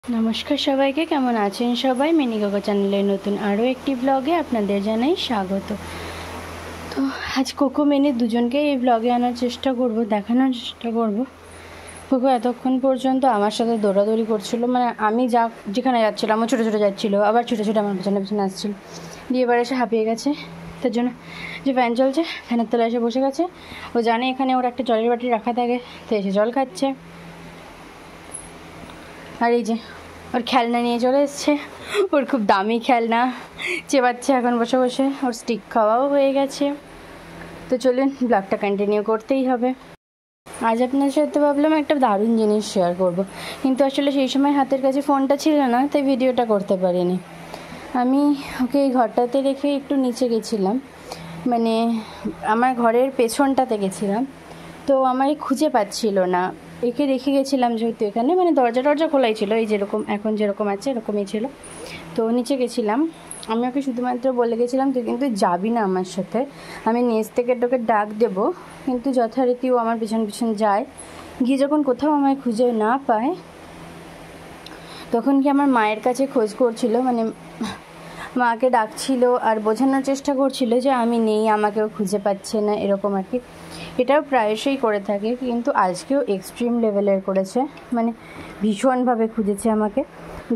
নমস্কার সবাইকে, কেমন আছেন সবাই? মিনি গগো চ্যানেলের নতুন আরও একটি ব্লগে আপনাদের জানাই স্বাগত। তো আজ কোকো মিনি দুজনকে এই ব্লগে আনার চেষ্টা করব, দেখানোর চেষ্টা করব। কোকো এতক্ষণ পর্যন্ত আমার সাথে দৌড়াদৌড়ি করছিল, মানে আমি যেখানে যাচ্ছিলাম আমার ছোটো ছোটো যাচ্ছিলো, আবার ছোটো ছোটো আমার পেছনে পেছনে আসছিল, দিয়ে এবার এসে হাঁপিয়ে গেছে। তার জন্য যে ফ্যান চলছে ফ্যানের তলায় এসে বসে গেছে। ও জানে এখানে ওর একটা জলের বাটি রাখা থাকে, তো এসে জল খাচ্ছে। আর এই যে ওর খেলনা নিয়ে চলে এসছে, ওর খুব দামি খেলনা চেবাচ্ছে এখন বসে বসে। ওর স্টিক খাওয়াও হয়ে গেছে। তো চলুন, ব্লগটা কন্টিনিউ করতেই হবে। আজ আপনার সাথে ভাবলাম একটা দারুণ জিনিস শেয়ার করব, কিন্তু আসলে সেই সময় হাতের কাছে ফোনটা ছিল না, তাই ভিডিওটা করতে পারিনি। আমি ওকে এই ঘরটাতে রেখে একটু নিচে গেছিলাম, মানে আমার ঘরের পেছনটাতে গেছিলাম। তো আমার খুঁজে পাচ্ছিল না, একে রেখে গেছিলাম যেহেতু এখানে, মানে দরজা খোলাই ছিল, এই যেরকম এখন যেরকম আছে এরকমই ছিল। তো নিচে গেছিলাম, আমি ওকে শুধুমাত্র বলে গেছিলাম তুই কিন্তু যাবি না আমার সাথে, আমি নিচ থেকে তোকে ডাক দেবো। কিন্তু যথারীতি ও আমার পিছন পিছন যায়, গিয়ে যখন কোথাও আমায় খুঁজে না পায় তখন কি আমার মায়ের কাছে খোঁজ করছিল, মানে মাকে ডাকছিল আর বোঝানোর চেষ্টা করছিল যে আমি নেই, আমাকেও খুঁজে পাচ্ছে না, এরকম আর কি। এটাও প্রায়শই করে থাকে, কিন্তু আজকেও এক্সট্রিম লেভেলের করেছে, মানে ভীষণভাবে খুঁজেছে আমাকে।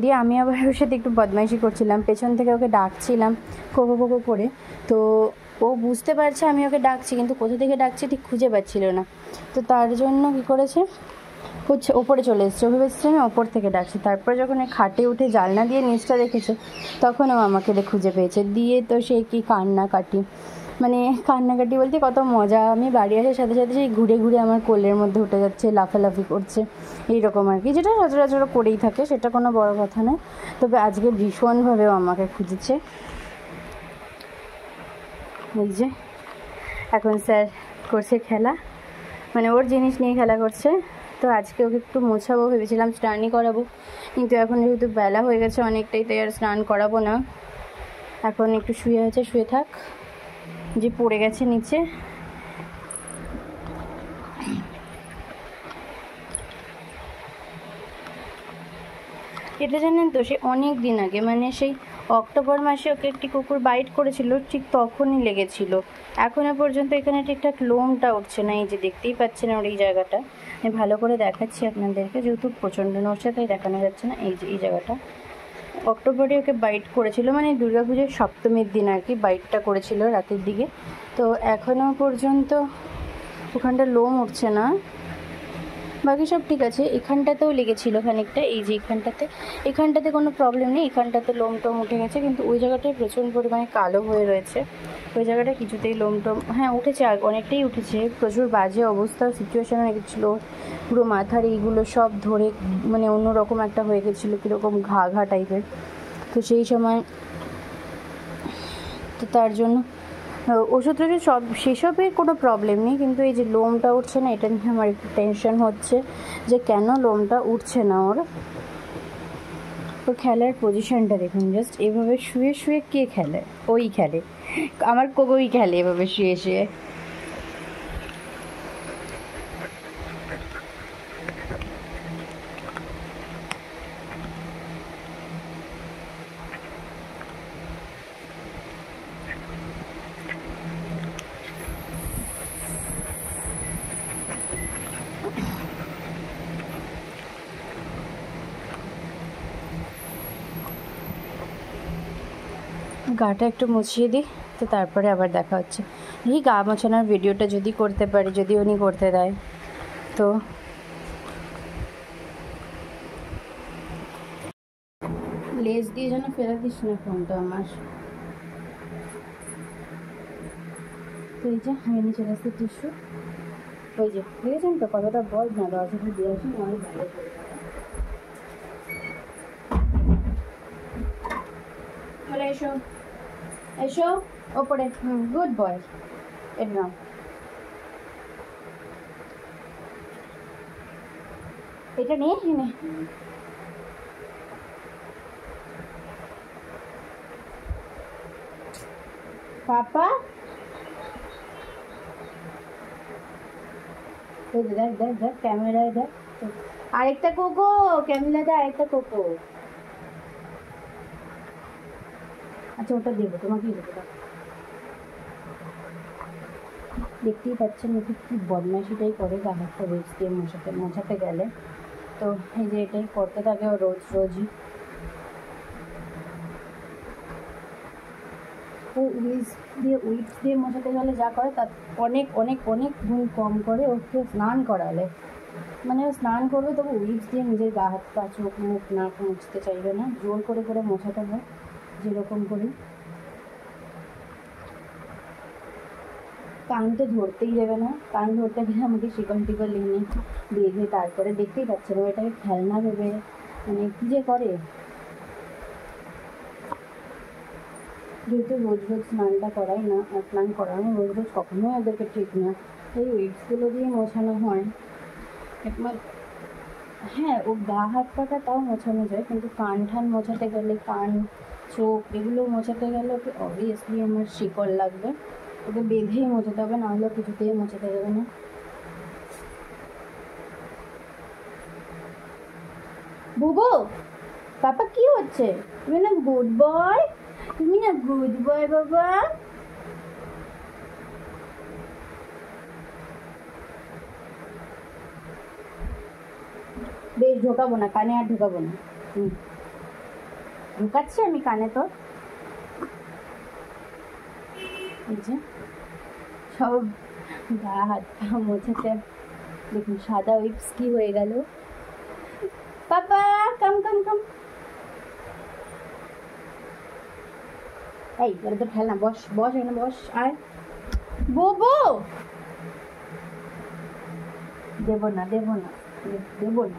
দিয়ে আমি আবার ওর সাথে একটু বদমাইশি করছিলাম, পেছন থেকে ওকে ডাকছিলাম কোকো কোকো করে। তো ও বুঝতে পারছে আমি ওকে ডাকছি, কিন্তু কোথা থেকে ডাকছি ঠিক খুঁজে পাচ্ছিল না। তো তার জন্য কী করেছে, হচ্ছে ওপরে চলে এসছে, ভেবেছে আমি ওপর থেকে ডাকছি। তারপরে যখন খাটে উঠে জানলা দিয়ে নিচটা দেখেছে তখন ও আমাকে খুঁজে পেয়েছে। দিয়ে তো সেই কি কান্নাকাটি, মানে কান্নাকাটি বলতে কত মজা। আমি বাড়ি আসার সাথে সাথে সেই ঘুরে ঘুরে আমার কোলের মধ্যে উঠে যাচ্ছে, লাফালাফি করছে, এইরকম আর কি, যেটা সচরাচর করেই থাকে, সেটা কোনো বড় কথা নয়। তবে আজকে ভীষণভাবেও আমাকে খুঁজেছে। এই যে এখন স্যার করছে খেলা, মানে ওর জিনিস নিয়ে খেলা করছে। তো আজকে ওকে একটু মোছাবো ভেবেছিলাম, স্নানই করাবো, কিন্তু এখন যেহেতু বেলা হয়ে গেছে অনেকটাই, তাই আর স্নান করাবো না। এখন একটু শুয়ে আছে, শুয়ে থাক, যে পড়ে গেছে নিচে। এটা জানেন তো, সে অনেক দিন আগে, মানে সেই অক্টোবর মাসে ওকে একটি কুকুর বাইট করেছিল, ঠিক তখনই লেগেছিল। এখনো পর্যন্ত এখানে ঠিকঠাক লোমটা উঠছে না, এই যে দেখতেই পাচ্ছেন ওর এই জায়গাটা। আমি ভালো করে দেখাচ্ছি আপনাদেরকে, যেহেতু প্রচণ্ড নড়ছে তাই দেখানো যাচ্ছে না। এই যে এই জায়গাটা অক্টোবরে ওকে বাইট করেছিল, মানে দুর্গাপুজোর সপ্তমীর দিন আর কি বাইটটা করেছিল রাতের দিকে। তো এখনও পর্যন্ত ওখানটা লোম উঠছে না, বাকি সব ঠিক আছে। এখানটাতেও লেগেছিল খানিকটা, এই যে এখানটাতে কোনো প্রবলেম নেই, এখানটাতে লোম টোম উঠে গেছে, কিন্তু ওই জায়গাটায় প্রচুর পরিমাণে কালো হয়ে রয়েছে। ওই জায়গাটা কিছুতেই লোম টোম, হ্যাঁ উঠেছে, অনেকটাই উঠেছে, প্রচুর বাজে অবস্থা, সিচুয়েশান হয়ে গেছিলো। পুরো মাথার এইগুলো সব ধরে, মানে অন্যরকম একটা হয়ে গেছিলো, কীরকম ঘা ঘা টাইপের। তো সেই সময় তো তার জন্য ওষুধ টষুধ সব সেসবের কোনো প্রবলেম নেই, কিন্তু এই যে লোমটা উঠছে না, এটা নিয়ে আমার একটু টেনশন হচ্ছে যে কেন লোমটা উঠছে না ওর। খেলার পজিশনটা দেখুন, জাস্ট এভাবে শুয়ে শুয়ে কে খেলে? ওই খেলে, আমার কোকোই খেলে এভাবে শুয়ে শুয়ে। গাটা একটু মুছিয়ে দিই, তো তারপরে আবার দেখা হচ্ছে। এই গা মোছানোর ভিডিওটা যদি করতে পারি, যদি উনি করতে দেয় তো। লেজ দিয়ে যেন ফেলে দিস না ফোনটা আমার। তো এই যে আমি নিচে রাখছি টিস্যু, ওই যে দেখেছেন তো কতটা বল না, দরজাটা দিয়ে আসুন অনেক ভালো করে। চলে এসো, এসো ওপরে, গুড বয়। এর নাম এটা নিয়ে এনে পাপা, দেখ দেখ দেখ ক্যামেরায় দেখ। আরেকটা কোকো, ক্যামিলাদা আরেকটা কোকো। আচ্ছা ওটা দেবো, তোমাকেই দেবো। দেখতেই পাচ্ছেন ওকে কি বদমাইশিটাই করে, গা হাতটা রোজ দিয়ে মোছাতে গেলে। তো এই যে এটাই করতে থাকে ও রোজ রোজই। ও উইপস দিয়ে মোছাতে গেলে যা করে তার অনেক অনেক অনেক গুণ কম করে ওকে স্নান করালে। মানে ও স্নান করবে তবু উইপস দিয়ে নিজের গা হাত পা চোখ মুখ নাক মুছতে চাইবে না, জোর করে করে মোছাতে হয় যেরকম করি। কান তো ধরতেই দেবে না, কান ধরতে গেলে আমাকে শিকল টিকল নিয়ে বেঁধে তারপরে দেখতেই পাচ্ছেন ও এটাকে খেলনা ভেবে মানে কী যে করে। যেহেতু রোজ রোজ স্নানটা করাই না, স্নান করানো রোজ রোজ কখনোই ওদেরকে ঠিক না, এই উইপসগুলো দিয়ে মোছানো হয় একবার। হ্যাঁ ও গা হাত পাটা তাও মোছানো যায়, কিন্তু কান ঠান মোছাতে গেলে, কান চোখ এগুলো মোছাতে গেলে ওকে অবভিয়াসলি আমার শিকল লাগবে, ওকে বেঁধেই মোছাতে হবে, নাহলে কিছুতেই মোছাতে যাবে না। বুবু পাপা কি হচ্ছে? তুমি না গুড বয়, তুমি না গুড বয় বাবা। বেশ ঢোকাবো না কানে, আর ঢোকাবো না। ঢোকাচ্ছি আমি কানে তো। এই যে সব গা হাত পা মোছাতে দেখুন সাদা উইপস কি হয়ে গেল। পাপা কাম কাম কাম। এই এবার তো খেলনা, বস বস এখানে বস। আর বোবো দেবো না দেবো না দেবো না,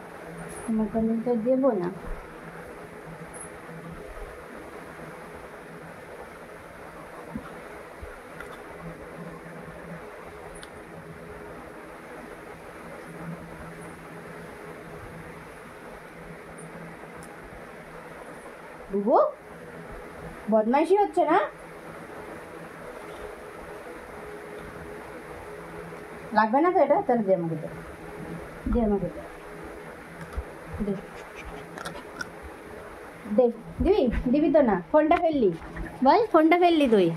তোমার কানেটা দেবো না। বুবু বদমাইশি হচ্ছে না? লাগবে না তো এটা? তাহলে দে আমাকে, দে দে আমাকে, দে দে দিবি দিবি তো না? ফোনটা ফেললি বল, ফোনটা ফেললি তুই।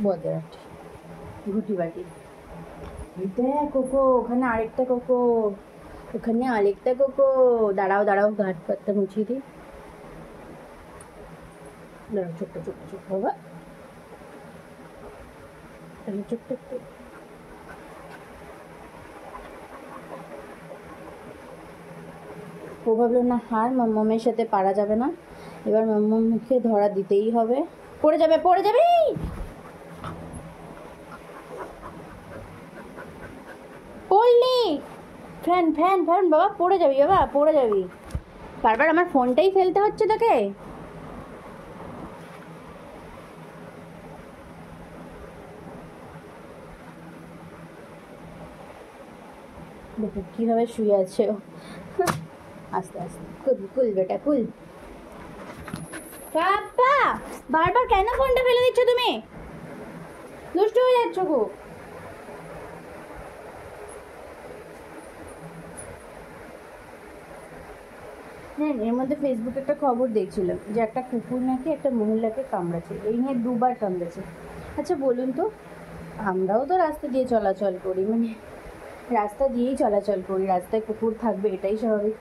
বদে ঘুটি বাটি দেখ কোকো, ওখানে আরেকটা কোকো, ওখানে আরেকটা কোকো। দাঁড়াও দাঁড়াও ঘাট পাতটা মুছিয়ে দিই। দাঁড়াও ছোট্ট ছোট্ট ছোট্ট বাবা, ছোট্ট একটু। ও ভাবলো না হার মাম্মামের সাথে পারা যাবে না, এবার মাম্মামকে ধরা দিতেই হবে। পড়ে যাবে পড়ে যাবে, পড়লি ফ্যান ফ্যান ফ্যান বাবা, পড়ে যাবি বাবা পড়ে যাবি। বারবার আমার ফোনটাই ফেলতে হচ্ছে তোকে। দেখো কিভাবে শুয়ে আছে ও। আস্তে আস্তে কুল কুল বেটা কুল। পাপা বারবার কেন ফোনটা ফেলে দিচ্ছ তুমি? দুষ্ট হয়ে যাচ্ছ খুব। হ্যাঁ এর মধ্যে ফেসবুকে একটা খবর দেখছিলাম যে একটা কুকুর নাকি একটা মহিলাকে কামড়াচ্ছে, এই নিয়ে 2বার কামড়েছে। আচ্ছা বলুন তো, আমরাও তো রাস্তা দিয়ে চলাচল করি, মানে রাস্তা দিয়েই চলাচল করি, রাস্তায় কুকুর থাকবে এটাই স্বাভাবিক।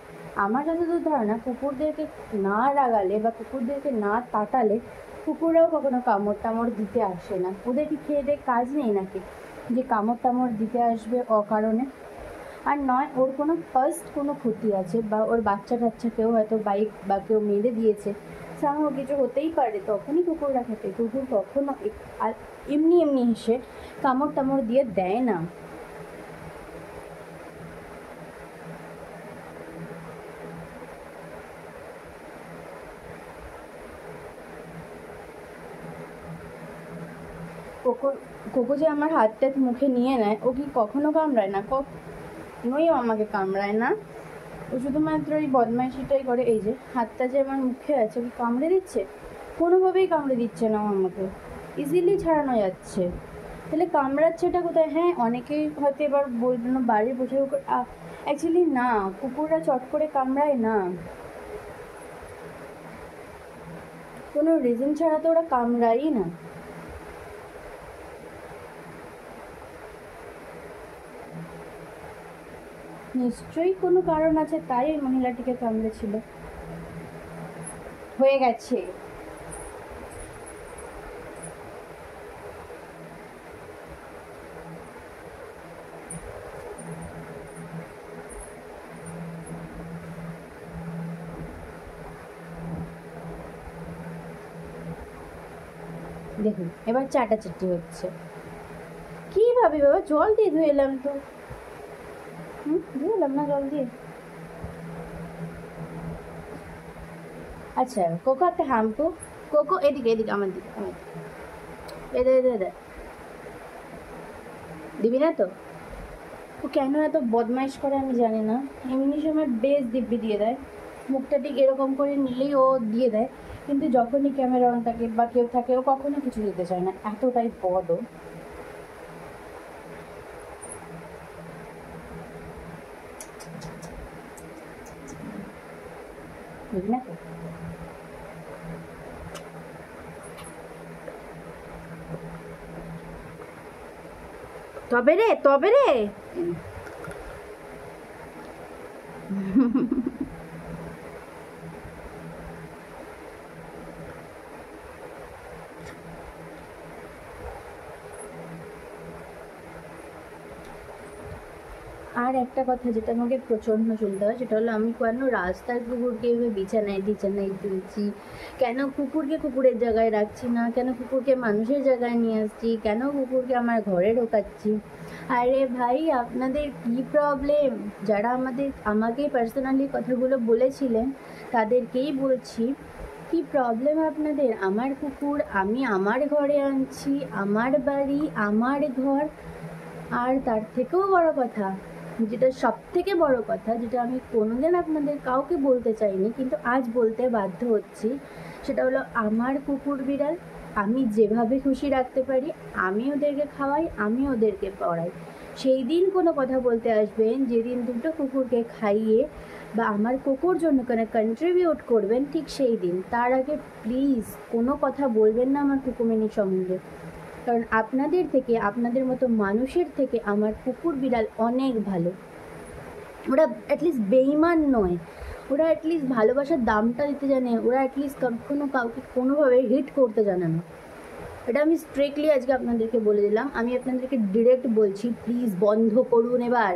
আমার যতদূর ধারণা কুকুরদেরকে না রাগালে বা কুকুরদেরকে না তাটালে কুকুররাও কখনো কামড় টামড় দিতে আসে না। ওদের কি খেয়ে দিয়ে কাজ নেই নাকি যে কামড় টামড় দিতে আসবে অকারণে? আর নয় ওর কোনো ফার্স্ট কোনো ক্ষতি আছে, বা ওর বাচ্চা কাচ্চা কেউ হয়তো বাইক বা কেউ মেরে দিয়েছে, সামহ কিছু হতেই পারে, তখনই কুকুররা খেতে। কুকুর কখনো আর এমনি এমনি এসে কামড় টামড় দিয়ে দেয় না। কোকো যে আমার হাতটা মুখে নিয়ে নেয়, ও কি কখনো কামড়ায় না, কখনোই আমাকে কামড়ায় না। ও শুধুমাত্র এই বদমাইশিটাই করে। এই যে হাতটা যে আমার মুখে আছে, ও কি কামড়ে দিচ্ছে? কোনোভাবেই কামড়ে দিচ্ছে না আমাকে, ইজিলি ছাড়ানো যাচ্ছে। তাহলে কামড়াচ্ছে এটা কোথায়? হ্যাঁ, অনেকেই হয়তো এবার বলবেন বাড়ির বসে অ্যাকচুয়ালি না, কুকুররা চট করে কামড়ায় না, কোনো রিজন ছাড়া তো ওরা কামড়ায়ই না। নিশ্চয়ই কোনো কারণ আছে, তাই ওই মহিলাটিকে কামড়েছিল। হয়ে গেছে। দেখুন এবার চাটাচাটি হচ্ছে। কি ভাবি বাবা, জল দিয়ে ধুয়ে এলাম তো। ধুয়ে এলাম না জল দিয়ে। আচ্ছা কোকো একটা হ্যাম্পু, কোকো এদিকে এদিকে আমার দিকে, আমার এদে এদে এদে, দিবি না তো? ও কেন এত বদমাইশ করে আমি জানি না, এমনি সময় বেশ দিব্যি দিয়ে দেয়, মুখটা ঠিক এরকম করে নিলেই ও দিয়ে দেয়, কিন্তু যখনই ক্যামেরা অন থাকে বা কেউ থাকে ও কখনো কিছু দিতে চায় না, এতটাই বদ ও। বুঝলি না তো? তবে রে, তবে রে। আর একটা কথা যেটা আমাকে প্রচণ্ড শুনতে হয় সেটা হলো, আমি কেন রাস্তার কুকুরকে এভাবে বিছানায় বিছানায় তুলছি, কেন কুকুরকে কুকুরের জায়গায় রাখছি না, কেন কুকুরকে মানুষের জায়গায় নিয়ে আসছি, কেন কুকুরকে আমার ঘরে ঢোকাচ্ছি। আরে ভাই আপনাদের কি প্রবলেম? যারা আমাকে পার্সোনালি কথাগুলো বলেছিলেন তাদেরকেই বলছি, কি প্রবলেম আপনাদের? আমার কুকুর আমি আমার ঘরে আনছি, আমার বাড়ি আমার ঘর। আর তার থেকেও বড় কথা, যেটা সব থেকে বড় কথা, যেটা আমি কোনোদিন আপনাদের কাউকে বলতে চাইনি কিন্তু আজ বলতে বাধ্য হচ্ছি, সেটা হলো আমার কুকুর বিড়াল আমি যেভাবে খুশি রাখতে পারি, আমি ওদেরকে খাওয়াই, আমি ওদেরকে পড়াই। সেই দিন কোনো কথা বলতে আসবেন যেদিন দুটো কুকুরকে খাইয়ে বা আমার কুকুর জন্য কোনো কন্ট্রিবিউট করবেন, ঠিক সেই দিন। তার আগে প্লিজ কোনো কথা বলবেন না আমার কুকুরমিনি সম্বন্ধে, কারণ আপনাদের থেকে, আপনাদের মতো মানুষের থেকে আমার কুকুর বিড়াল অনেক ভালো। ওরা অ্যাটলিস্ট বেইমান নয়, ওরা অ্যাটলিস্ট ভালোবাসার দামটা দিতে জানে, ওরা অ্যাটলিস্ট কখনো কাউকে কোনোভাবে হিট করতে জানে না। এটা আমি স্ট্রিক্টলি আজকে আপনাদেরকে বলে দিলাম, আমি আপনাদেরকে ডিরেক্ট বলছি, প্লিজ বন্ধ করুন, এবার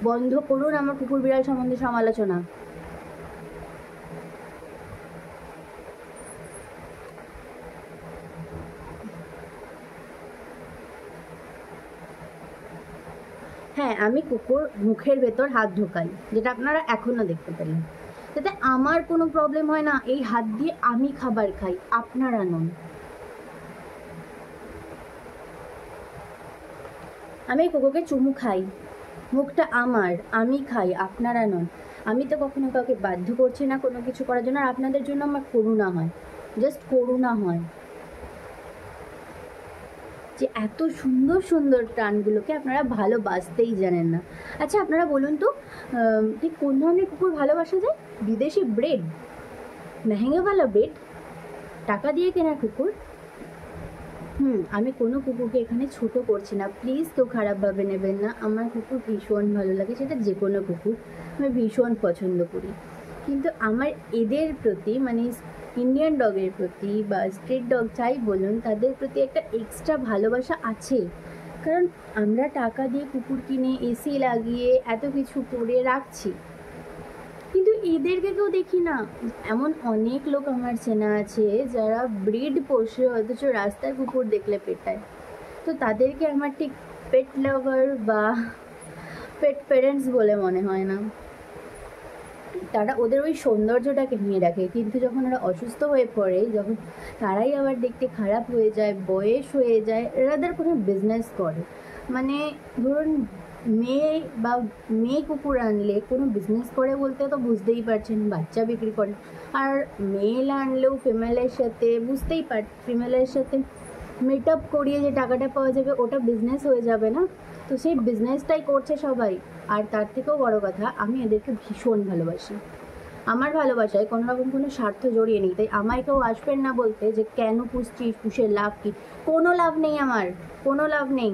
বন্ধ করুন আমার কুকুর বিড়াল সম্বন্ধে সমালোচনা। হ্যাঁ, আমি কুকুর মুখের ভেতর হাত ঢোকাই, যেটা আপনারা এখনও দেখতে পেলেন, যাতে আমার কোনো প্রবলেম হয় না। এই হাত দিয়ে আমি খাবার খাই, আপনারা নন। আমি কুকুরকে চুমু খাই, মুখটা আমার, আমি খাই, আপনারা নন। আমি তো কখনো কাউকে বাধ্য করছি না কোনো কিছু করার জন্য, আর আপনাদের জন্য আমার করুণা হয়, জাস্ট করুণা হয় যে এত সুন্দর সুন্দর প্রাণগুলোকে আপনারা ভালোবাসতেই জানেন না। আচ্ছা আপনারা বলুন তো, ঠিক কোন ধরনের কুকুর ভালোবাসা যায়? বিদেশি ব্রেড, মেহেঙ্গাওয়ালা ব্রেড, টাকা দিয়ে কেনা কুকুর? আমি কোনো কুকুরকে এখানে ছোট করছি না, প্লিজ কেউ খারাপভাবে নেবেন না। আমার কুকুর ভীষণ ভালো লাগে, সেটা যে কোনো কুকুর আমি ভীষণ পছন্দ করি, কিন্তু আমার এদের প্রতি মানে ইন্ডিয়ান ডগের প্রতি বা স্ট্রিট ডগ যাই বলুন, তাদের প্রতি একটা এক্সট্রা ভালোবাসা আছে। কারণ আমরা টাকা দিয়ে কুকুর কিনে এসি লাগিয়ে এত কিছু করে রাখছি, কিন্তু এদেরকে কেউ দেখি না। এমন অনেক লোক আমার চেনা আছে যারা ব্রিড পোষে অথচ রাস্তার কুকুর দেখলে পেটায়। তো তাদেরকে আমার ঠিক পেট লাভার বা পেট প্যারেন্টস বলে মনে হয় না। তারা ওদের ওই সৌন্দর্যটাকে নিয়ে রাখে, কিন্তু যখন ওরা অসুস্থ হয়ে পড়ে, যখন তারাই আবার দেখতে খারাপ হয়ে যায়, বয়স হয়ে যায়, এরাদের কোনো বিজনেস করে, মানে ধরুন মেয়ে কুকুর আনলে কোনো বিজনেস করে বলতে তো বুঝতেই পারছেন, বাচ্চা বিক্রি করে। আর মেল আনলেও ফিমেলের সাথে, বুঝতেই ফিমেলের সাথে মিট আপ করিয়ে যে টাকাটা পাওয়া যাবে ওটা বিজনেস হয়ে যাবে না? তো সেই বিজনেসটাই করছে সবাই। আর তার থেকেও বড় কথা, আমি এদেরকে ভীষণ ভালোবাসি। আমার ভালোবাসায় কোনো রকম কোনো স্বার্থ জড়িয়ে নেই, তাই আমায় কেউ আসবেন না বলতে যে কেন পুষছিস, পুষের লাভ কী। কোনো লাভ নেই, আমার কোনো লাভ নেই।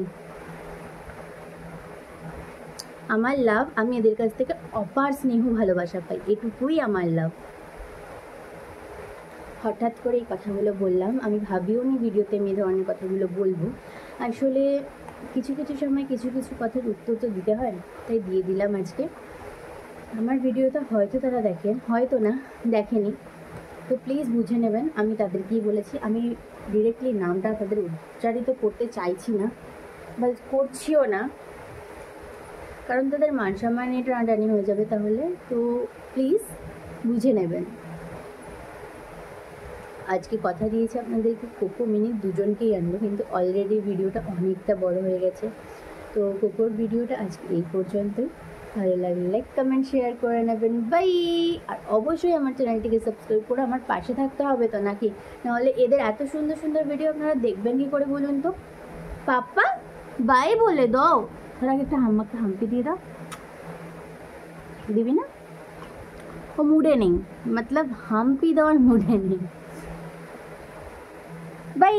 আমার লাভ, আমি এদের কাছ থেকে অপার স্নেহ ভালোবাসা পাই, এটুকুই আমার লাভ। হঠাৎ করে এই কথাগুলো বললাম, আমি ভাবিও নি ভিডিওতে আমি এই ধরনের কথাগুলো বলবো। আসলে কিছু কিছু সময় কিছু কিছু কথার উত্তর তো দিতে হয়, তাই দিয়ে দিলাম আজকে। আমার ভিডিওটা হয়তো তারা দেখেন, হয়তো না দেখেনি, তো প্লিজ বুঝে নেবেন আমি তাদেরকেই বলেছি। আমি ডিরেক্টলি নামটা তাদের উচ্চারিত করতে চাইছি না বা করছিও না, কারণ তাদের মান সম্মানে টানাটানি হয়ে যাবে তাহলে। তো প্লিজ বুঝে নেবেন। আজকে কথা দিয়েছি আপনাদেরকে কোকো মিনি দুজনকেই আনবো, কিন্তু অলরেডি ভিডিওটা অনেকটা বড় হয়ে গেছে। তো কোকোর ভিডিওটা আজকে এই পর্যন্তই। ভালো লাগলে লাইক কমেন্ট শেয়ার করে নেবেন। বাই। আর অবশ্যই আমার চ্যানেলটিকে সাবস্ক্রাইব করে আমার পাশে থাকতে হবে তো, নাকি? নাহলে এদের এত সুন্দর সুন্দর ভিডিও আপনারা দেখবেন কী করে বলুন তো? পাপ্পা বাই বলে দাও, তোর আগে একটা আমাকে হাম্পি দিয়ে দাও। দিবি না? ও মুডে নেই, মতলব হাম্পি দেওয়ার মুডে নেই। বাই।